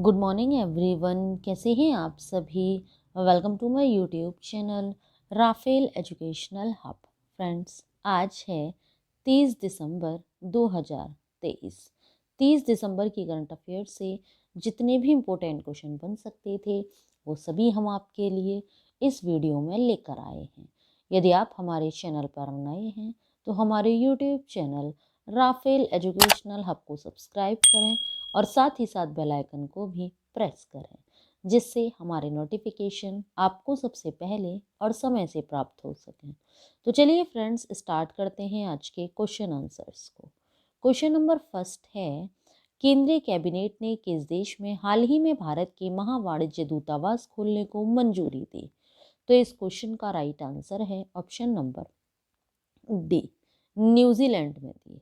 Good morning everyone, कैसे हैं आप सभी। Welcome to my YouTube channel Rafale educational hub. Friends, आज है 30 दिसंबर 2023। 30 दिसंबर की करंट अफेयर से जितने भी इम्पोर्टेंट क्वेश्चन बन सकते थे वो सभी हम आपके लिए इस वीडियो में लेकर आए हैं। यदि आप हमारे चैनल पर नए हैं तो हमारे YouTube channel Rafale educational hub को सब्सक्राइब करें और साथ ही साथ बेल आइकन को भी प्रेस करें, जिससे हमारे नोटिफिकेशन आपको सबसे पहले और समय से प्राप्त हो सकें। तो चलिए फ्रेंड्स, स्टार्ट करते हैं आज के क्वेश्चन आंसर्स को। क्वेश्चन नंबर फर्स्ट है, केंद्रीय कैबिनेट ने किस देश में हाल ही में भारत के महावाणिज्य दूतावास खोलने को मंजूरी दी? तो इस क्वेश्चन का राइट आंसर है ऑप्शन नंबर डी, न्यूजीलैंड में दी है।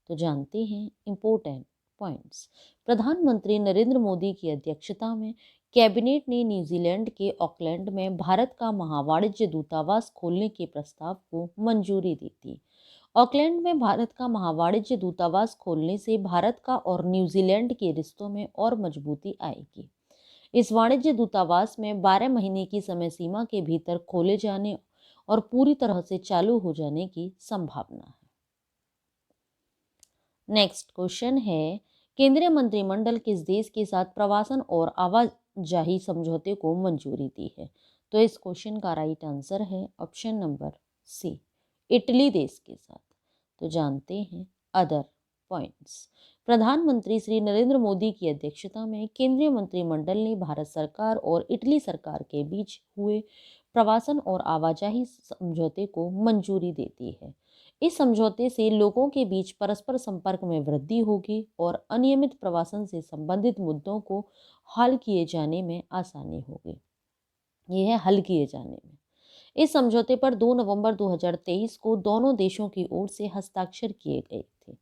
तो जानते हैं इंपॉर्टेंट पॉइंट्स। प्रधानमंत्री नरेंद्र मोदी की अध्यक्षता में कैबिनेट ने न्यूजीलैंड के ऑकलैंड में भारत का महावाणिज्य दूतावास खोलने के प्रस्ताव को मंजूरी दी थी। ऑकलैंड में भारत का महावाणिज्य दूतावास खोलने से भारत का और न्यूजीलैंड के रिश्तों में और मजबूती आएगी। इस वाणिज्य दूतावास में 12 महीने की समय सीमा के भीतर खोले जाने और पूरी तरह से चालू हो जाने की संभावना है। नेक्स्ट क्वेश्चन है, केंद्रीय मंत्रिमंडल किस देश के साथ प्रवासन और आवाजाही समझौते को मंजूरी दी है? तो इस क्वेश्चन का राइट आंसर है ऑप्शन नंबर सी, इटली देश के साथ। तो जानते हैं अदर पॉइंट्स। प्रधानमंत्री श्री नरेंद्र मोदी की अध्यक्षता में केंद्रीय मंत्रिमंडल ने भारत सरकार और इटली सरकार के बीच हुए प्रवासन और आवाजाही समझौते को मंजूरी देती है। इस समझौते से लोगों के बीच परस्पर संपर्क में वृद्धि होगी और अनियमित प्रवासन से संबंधित मुद्दों को हल किए जाने में आसानी होगी। यह है हल किए जाने में। इस समझौते पर 2 नवंबर 2023 को दोनों देशों की ओर से हस्ताक्षर किए गए थे।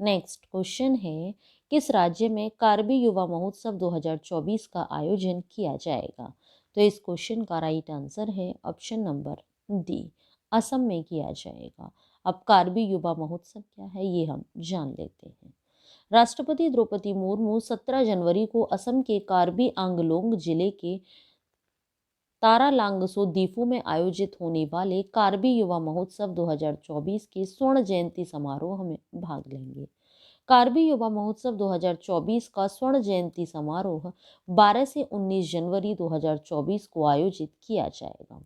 नेक्स्ट क्वेश्चन है, किस राज्य में कार्बी युवा महोत्सव 2024 का आयोजन किया जाएगा? तो इस क्वेश्चन का राइट आंसर है ऑप्शन नंबर डी, असम में किया जाएगा। अब कार्बी युवा महोत्सव क्या है ये हम जान लेते हैं। राष्ट्रपति द्रौपदी मुर्मू 17 जनवरी को असम के कार्बी आंगलोंग जिले के तारालांगसो दीफू में आयोजित होने वाले कार्बी युवा महोत्सव 2024 के स्वर्ण जयंती समारोह में भाग लेंगे। कार्बी युवा महोत्सव 2024 का स्वर्ण जयंती समारोह 12 से 19 जनवरी 2024 को आयोजित किया जाएगा।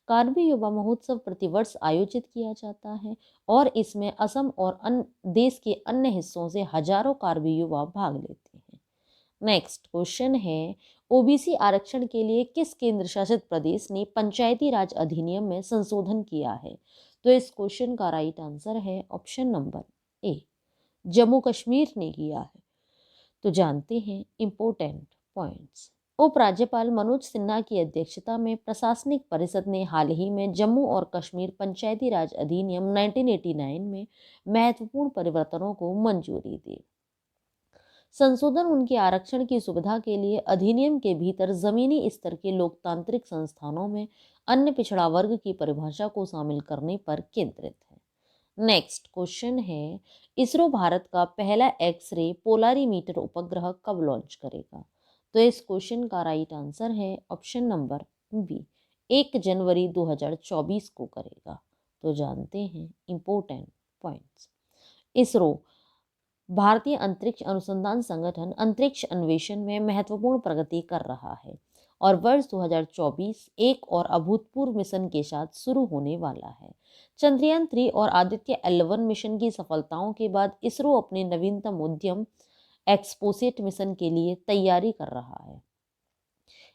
कार्बी युवा महोत्सव प्रतिवर्ष आयोजित किया जाता है और इसमें असम और देश के अन्य हिस्सों से हजारों कार्बी युवा भाग लेते हैं। नेक्स्ट क्वेश्चन है, ओबीसी आरक्षण के लिए किस केंद्र शासित प्रदेश ने पंचायती राज अधिनियम में संशोधन किया है? तो इस क्वेश्चन का राइट आंसर है ऑप्शन नंबर ए, जम्मू कश्मीर ने किया है। तो जानते हैं इंपॉर्टेंट पॉइंट्स। उपराज्यपाल मनोज सिन्हा की अध्यक्षता में प्रशासनिक परिषद ने हाल ही में जम्मू और कश्मीर पंचायती राज अधिनियम 1989 में महत्वपूर्ण परिवर्तनों को मंजूरी दी। संशोधन उनके आरक्षण की सुविधा के लिए अधिनियम के भीतर जमीनी स्तर के लोकतांत्रिक संस्थानों में अन्य पिछड़ा वर्ग की परिभाषा को शामिल करने पर केंद्रित है। नेक्स्ट क्वेश्चन है, इसरो भारत का पहला एक्सरे पोलारीमीटर उपग्रह कब लॉन्च करेगा? तो इस क्वेश्चन का राइट आंसर है ऑप्शन नंबर बी, 1 जनवरी 2024 को करेगा। तो जानते हैं इंपॉर्टेंट पॉइंट्स। इसरो भारतीय अंतरिक्ष अनुसंधान संगठन अंतरिक्ष अन्वेषण में महत्वपूर्ण प्रगति कर रहा है और वर्ष 2024 एक और अभूतपूर्व मिशन के साथ शुरू होने वाला है। चंद्रयान 3 और आदित्य L1 मिशन की सफलताओं के बाद इसरो अपने नवीनतम उद्यम एक्सपोसेट मिशन के लिए तैयारी कर रहा है।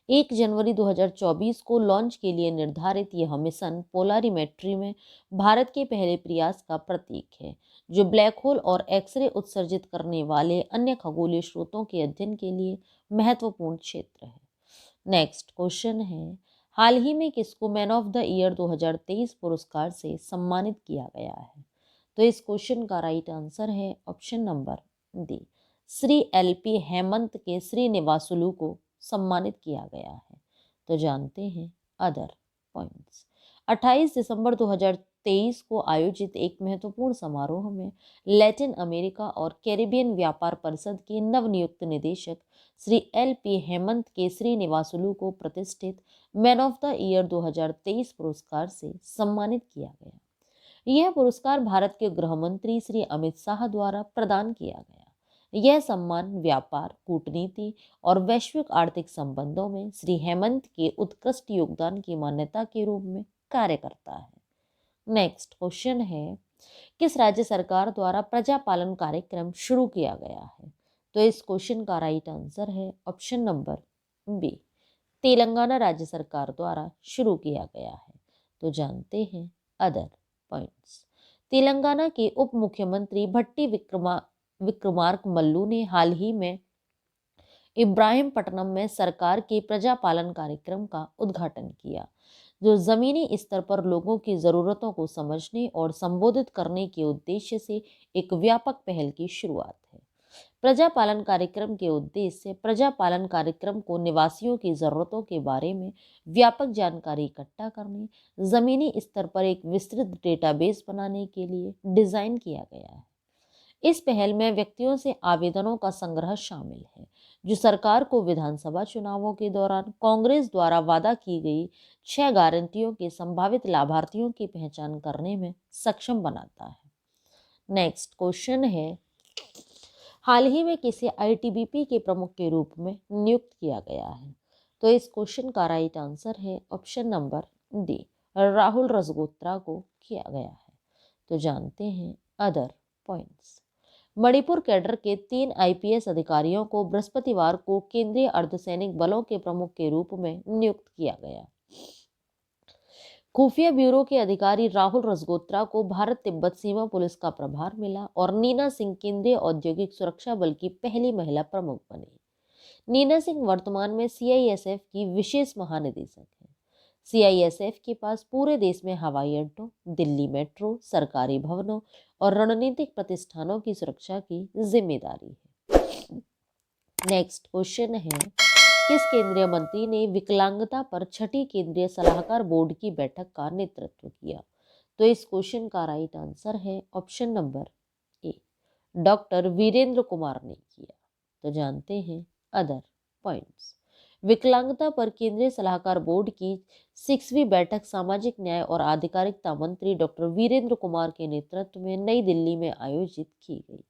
1 जनवरी 2024 को लॉन्च के लिए निर्धारित यह मिशन पोलारीमेट्री में भारत के पहले प्रयास का प्रतीक है, जो ब्लैक होल और एक्सरे उत्सर्जित करने वाले अन्य खगोलीय स्रोतों के अध्ययन के लिए महत्वपूर्ण क्षेत्र है। नेक्स्ट क्वेश्चन है, हाल ही में किसको मैन ऑफ द ईयर 2023 पुरस्कार से सम्मानित किया गया है? तो इस क्वेश्चन का राइट आंसर है option number D, Shri LP Hemant के श्रीनिवासुलु को सम्मानित किया गया है। तो जानते हैं अदर पॉइंट्स। 28 दिसंबर 2023 को आयोजित एक महत्वपूर्ण समारोह में लैटिन अमेरिका और कैरिबियन व्यापार परिषद के नवनियुक्त निदेशक श्री LP हेमंत के श्रीनिवासुलु को प्रतिष्ठित मैन ऑफ द ईयर 2023 पुरस्कार से सम्मानित किया गया। यह पुरस्कार भारत के गृह मंत्री श्री अमित शाह द्वारा प्रदान किया गया। यह सम्मान व्यापार, कूटनीति और वैश्विक आर्थिक संबंधों में श्री हेमंत के उत्कृष्ट योगदान की मान्यता के रूप में कार्य करता है। नेक्स्ट क्वेश्चन है, किस राज्य सरकार द्वारा प्रजापालन कार्यक्रम शुरू किया गया है? तो इस क्वेश्चन का राइट आंसर है ऑप्शन नंबर बी, तेलंगाना राज्य सरकार द्वारा शुरू किया गया है। तो जानते हैं अदर पॉइंट्स। तेलंगाना के उप मुख्यमंत्री भट्टी विक्रमार्क मल्लू ने हाल ही में इब्राहिमपट्टनम में सरकार के प्रजापालन कार्यक्रम का उद्घाटन किया, जो जमीनी स्तर पर लोगों की जरूरतों को समझने और संबोधित करने के उद्देश्य से एक व्यापक पहल की शुरुआत है। प्रजापालन कार्यक्रम के उद्देश्य प्रजापालन कार्यक्रम को निवासियों की जरूरतों के बारे में व्यापक जानकारी इकट्ठा करने, जमीनी स्तर पर एक विस्तृत डेटाबेस बनाने के लिए डिजाइन किया गया है। इस पहल में व्यक्तियों से आवेदनों का संग्रह शामिल है, जो सरकार को विधानसभा चुनावों के दौरान कांग्रेस द्वारा वादा की गई 6 गारंटियों के संभावित लाभार्थियों की पहचान करने में सक्षम बनाता है। नेक्स्ट क्वेश्चन है, हाल ही में किसे ITBP के प्रमुख के रूप में नियुक्त किया गया है? तो इस क्वेश्चन का राइट आंसर है ऑप्शन नंबर डी, राहुल रजगोत्रा को किया गया है। तो जानते हैं अदर पॉइंट्स। मणिपुर कैडर के 3 IPS अधिकारियों को बृहस्पतिवार को केंद्रीय अर्धसैनिक बलों के प्रमुख के रूप में नियुक्त किया गया। खुफिया ब्यूरो के अधिकारी राहुल रजगोत्रा को भारत तिब्बत सीमा पुलिस का प्रभार मिला और नीना सिंह केंद्रीय औद्योगिक सुरक्षा बल की पहली महिला प्रमुख बनी। नीना सिंह वर्तमान में CISF की विशेष महानिदेशक है। CISF के पास पूरे देश में हवाई अड्डों, दिल्ली मेट्रो, सरकारी भवनों और रणनीतिक प्रतिष्ठानों की सुरक्षा की जिम्मेदारी है। नेक्स्ट क्वेश्चन है, किस केंद्रीय मंत्री ने विकलांगता पर 6ठी केंद्रीय सलाहकार बोर्ड की बैठक का नेतृत्व किया? तो इस क्वेश्चन का राइट आंसर है option number A, doctor Virendra Kumar ने किया। तो जानते हैं अदर पॉइंट्स। विकलांगता पर केंद्रीय सलाहकार बोर्ड की 6वीं बैठक सामाजिक न्याय और आधिकारिकता मंत्री डॉक्टर वीरेंद्र कुमार के नेतृत्व में नई दिल्ली में आयोजित की गई।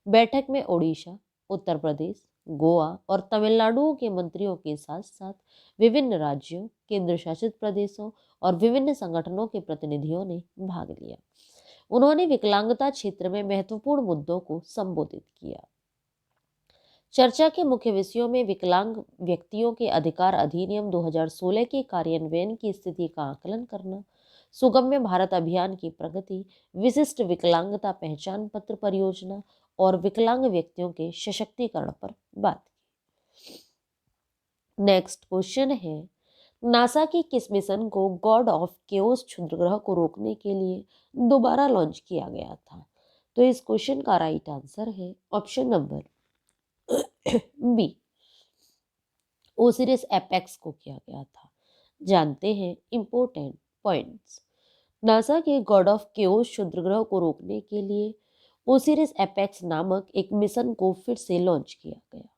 बैठक में ओडिशा, उत्तर प्रदेश, गोवा और तमिलनाडु के मंत्रियों के साथ साथ विभिन्न राज्यों, केंद्र शासित प्रदेशों और विभिन्न संगठनों के प्रतिनिधियों ने भाग लिया। उन्होंने विकलांगता क्षेत्र में महत्वपूर्ण मुद्दों को संबोधित किया। चर्चा के मुख्य विषयों में विकलांग व्यक्तियों के अधिकार अधिनियम 2016 के कार्यान्वयन की स्थिति का आकलन करना, सुगम्य भारत अभियान की प्रगति, विशिष्ट विकलांगता पहचान पत्र परियोजना और विकलांग व्यक्तियों के सशक्तिकरण पर बात की। नेक्स्ट क्वेश्चन है, नासा की किस मिशन को गॉड ऑफ केओस क्षुद्रग्रह को रोकने के लिए दोबारा लॉन्च किया गया था? तो इस क्वेश्चन का राइट आंसर है option number B, Osiris Apex को किया गया था। जानते हैं इंपॉर्टेंट पॉइंट्स। नासा के गॉड ऑफ केओस क्षुद्रग्रह को रोकने के लिए ओसिरिस एपेक्स नामक एक मिशन को फिर से लॉन्च किया गया।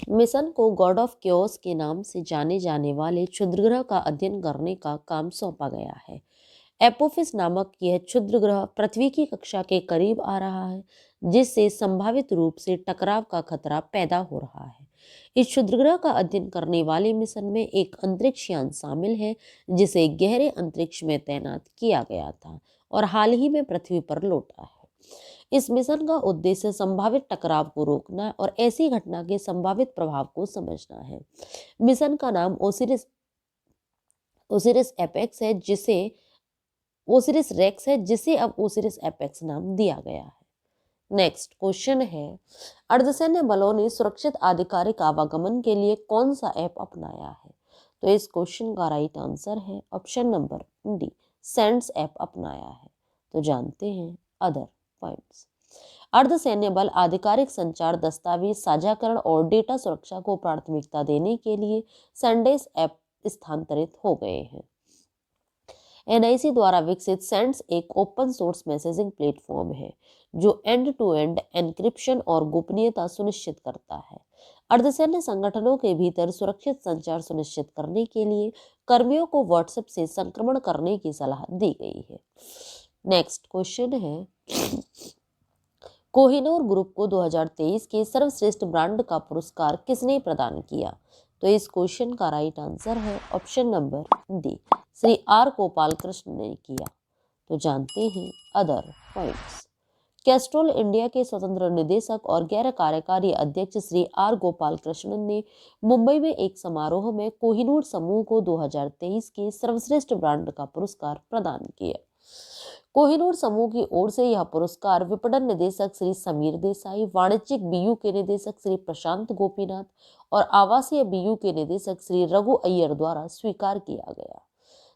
मिशन को गॉड ऑफ केओस के नाम से जाने जाने वाले क्षुद्रग्रह का अध्ययन करने का काम सौंपा गया है। एपोफिस नामक यह क्षुद्रग्रह पृथ्वी की कक्षा के करीब आ रहा है, जिससे संभावित रूप से टकराव का खतरा पैदा हो रहा है। इस क्षुद्रग्रह का अध्ययन करने वाले मिशन में एक अंतरिक्ष यान शामिल है, जिसे गहरे अंतरिक्ष में तैनात किया गया था और हाल ही में पृथ्वी पर लौटा है। इस मिशन का उद्देश्य संभावित टकराव को रोकना और ऐसी घटना के संभावित प्रभाव को समझना है। मिशन का नाम ओसिरिस एपेक्स है, जिसे ओसिरिस रेक्स है, जिसे अब ओसिरिस एपेक्स नाम दिया गया है। नेक्स्ट क्वेश्चन है, अर्धसैन्य बलों ने सुरक्षित आधिकारिक आवागमन के लिए कौन सा ऐप अपनाया है? तो इस क्वेश्चन का राइट आंसर है option number D, sends app अपनाया है। तो जानते हैं अदर पॉइंट्स। अर्धसैन्य बल आधिकारिक संचार दस्तावेज साझाकरण और डेटा सुरक्षा को प्राथमिकता देने के लिए सेंडेस ऐप स्थानांतरित हो गए हैं। एनआईसी द्वारा विकसित सेंड्स एक ओपन सोर्स मैसेजिंग प्लेटफॉर्म है जो एंड टू एंड एन्क्रिप्शन और गोपनीयता सुनिश्चित करता है। अर्धसैन्य संगठनों के भीतर सुरक्षित संचार सुनिश्चित करने के लिए कर्मियों को व्हाट्सएप से संक्रमण करने की सलाह दी गई है। नेक्स्ट क्वेश्चन है, कोहिनूर ग्रुप को 2023 के सर्वश्रेष्ठ ब्रांड का पुरस्कार किसने प्रदान किया? तो इस क्वेश्चन का राइट आंसर है option number D, Shri R Gopal Krishna ने किया। तो जानते हैं अदर पॉइंट्स। कैस्ट्रोल इंडिया के स्वतंत्र निदेशक और गैर कार्यकारी अध्यक्ष श्री आर गोपाल कृष्णन ने मुंबई में एक समारोह में कोहिनूर समूह को 2023 के सर्वश्रेष्ठ ब्रांड का पुरस्कार प्रदान किया। कोहिनूर समूह की ओर से यह पुरस्कार विपणन निदेशक श्री समीर देसाई, वाणिज्यिक बीयू के निदेशक श्री प्रशांत गोपीनाथ और आवासीय बीयू के निदेशक श्री रघु अय्यर द्वारा स्वीकार किया गया।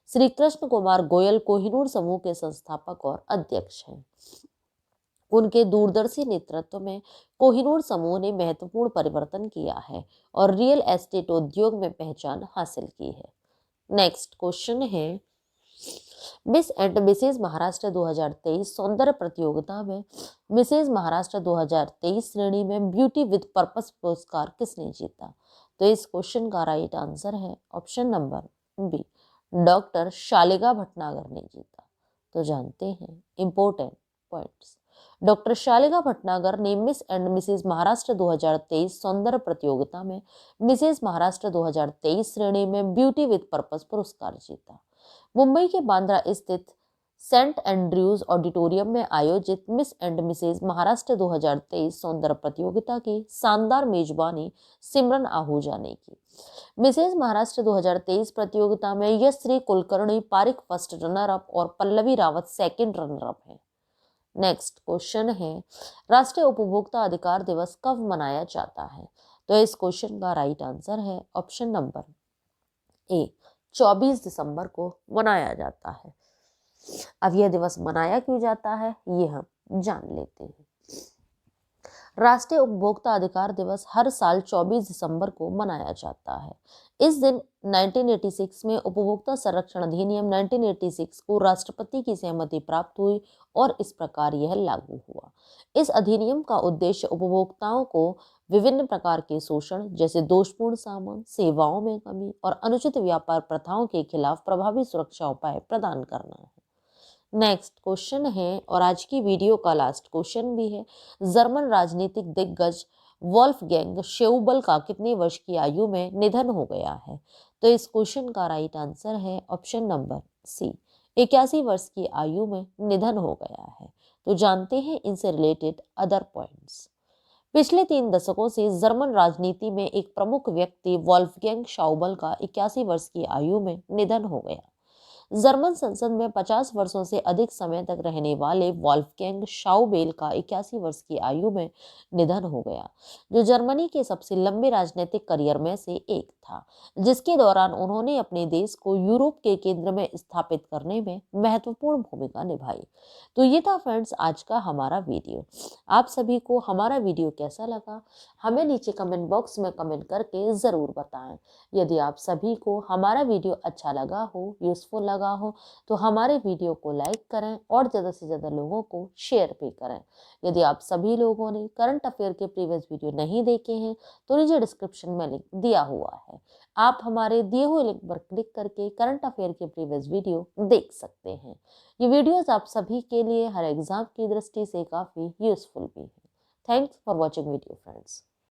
श्री कृष्ण कुमार गोयल कोहिनूर समूह के संस्थापक और अध्यक्ष हैं। उनके दूरदर्शी नेतृत्व में कोहिनूर समूह ने महत्वपूर्ण परिवर्तन किया है और रियल एस्टेट उद्योग में पहचान हासिल की है। नेक्स्ट क्वेश्चन है, मिस एंड मिसेज महाराष्ट्र 2023 सौंदर्य प्रतियोगिता में मिसेज महाराष्ट्र 2023 श्रेणी में ब्यूटी विद पर्पस पुरस्कार किसने जीता? तो इस क्वेश्चन का राइट आंसर है option number B, doctor Shaliga Bhatnagar ने जीता। तो जानते हैं important points. Doctor Shaliga Bhatnagar ने मिस एंड मिसेज महाराष्ट्र 2023 सौंदर्य प्रतियोगिता में मिसेज महाराष्ट्र 2023 श्रेणी में ब्यूटी विद पर्पस पुरस्कार जीता। मुंबई के बांद्रा स्थित सेंट एंड्रयूज ऑडिटोरियम में आयोजित मिस एंड मिसेज महाराष्ट्र 2023 सौंदर्य प्रतियोगिता की शानदार मेजबानी सिमरन आहूजा ने की। मिसेज महाराष्ट्र 2023 प्रतियोगिता में Yashashree Kulkarni Parikh first runner up और Pallavi Rawat second runner up है। नेक्स्ट क्वेश्चन है, राष्ट्रीय उपभोक्ता अधिकार दिवस कब मनाया जाता है? तो इस क्वेश्चन का राइट आंसर है ऑप्शन नंबर ए, 24 दिसंबर को मनाया जाता है। अब यह दिवस मनाया क्यों जाता है ये हम जान लेते हैं। राष्ट्रीय उपभोक्ता अधिकार दिवस हर साल 24 दिसंबर को मनाया जाता है। इस दिन 1986 में उपभोक्ता संरक्षण अधिनियम 1986 को राष्ट्रपति की सहमति प्राप्त हुई और इस प्रकार यह लागू हुआ। इस अधिनियम का उद्देश्य उपभोक्ताओं को विभिन्न प्रकार के शोषण जैसे दोषपूर्ण सामान, सेवाओं में कमी और अनुचित व्यापार प्रथाओं के खिलाफ प्रभावी सुरक्षा उपाय प्रदान करना है। नेक्स्ट क्वेश्चन है और आज की वीडियो का लास्ट क्वेश्चन भी है, जर्मन राजनीतिक दिग्गज वोल्फगैंग शेउबल का कितने वर्ष की आयु में निधन हो गया है? तो इस क्वेश्चन का राइट आंसर है ऑप्शन नंबर सी, 81 वर्ष की आयु में निधन हो गया है। तो जानते हैं इनसे रिलेटेड अदर पॉइंट्स। पिछले 3 दशकों से जर्मन राजनीति में एक प्रमुख व्यक्ति वोल्फगैंग शेउबल का 81 वर्ष की आयु में निधन हो गया। जर्मन संसद में 50 वर्षों से अधिक समय तक रहने वाले वोल्फगैंग शेउबल का 81 वर्ष की आयु में निधन हो गया, जो जर्मनी के सबसे लंबे राजनीतिक करियर में से एक था, जिसके दौरान उन्होंने अपने देश को यूरोप के केंद्र में स्थापित करने में महत्वपूर्ण भूमिका निभाई। तो ये था फ्रेंड्स आज का हमारा वीडियो। आप सभी को हमारा वीडियो कैसा लगा हमें नीचे कमेंट बॉक्स में कमेंट करके ज़रूर बताएं। यदि आप सभी को हमारा वीडियो अच्छा लगा हो, यूजफुल लगा हो, तो हमारे वीडियो को लाइक करें और ज़्यादा से ज़्यादा लोगों को शेयर भी करें। यदि आप सभी लोगों ने करंट अफेयर के प्रीवियस वीडियो नहीं देखे हैं तो नीचे डिस्क्रिप्शन में लिंक दिया हुआ है, आप हमारे दिए हुए लिंक पर क्लिक करके करंट अफेयर के प्रीवियस वीडियो देख सकते हैं। ये वीडियोस आप सभी के लिए हर एग्जाम की दृष्टि से काफ़ी यूजफुल भी है। Thanks for watching video friends.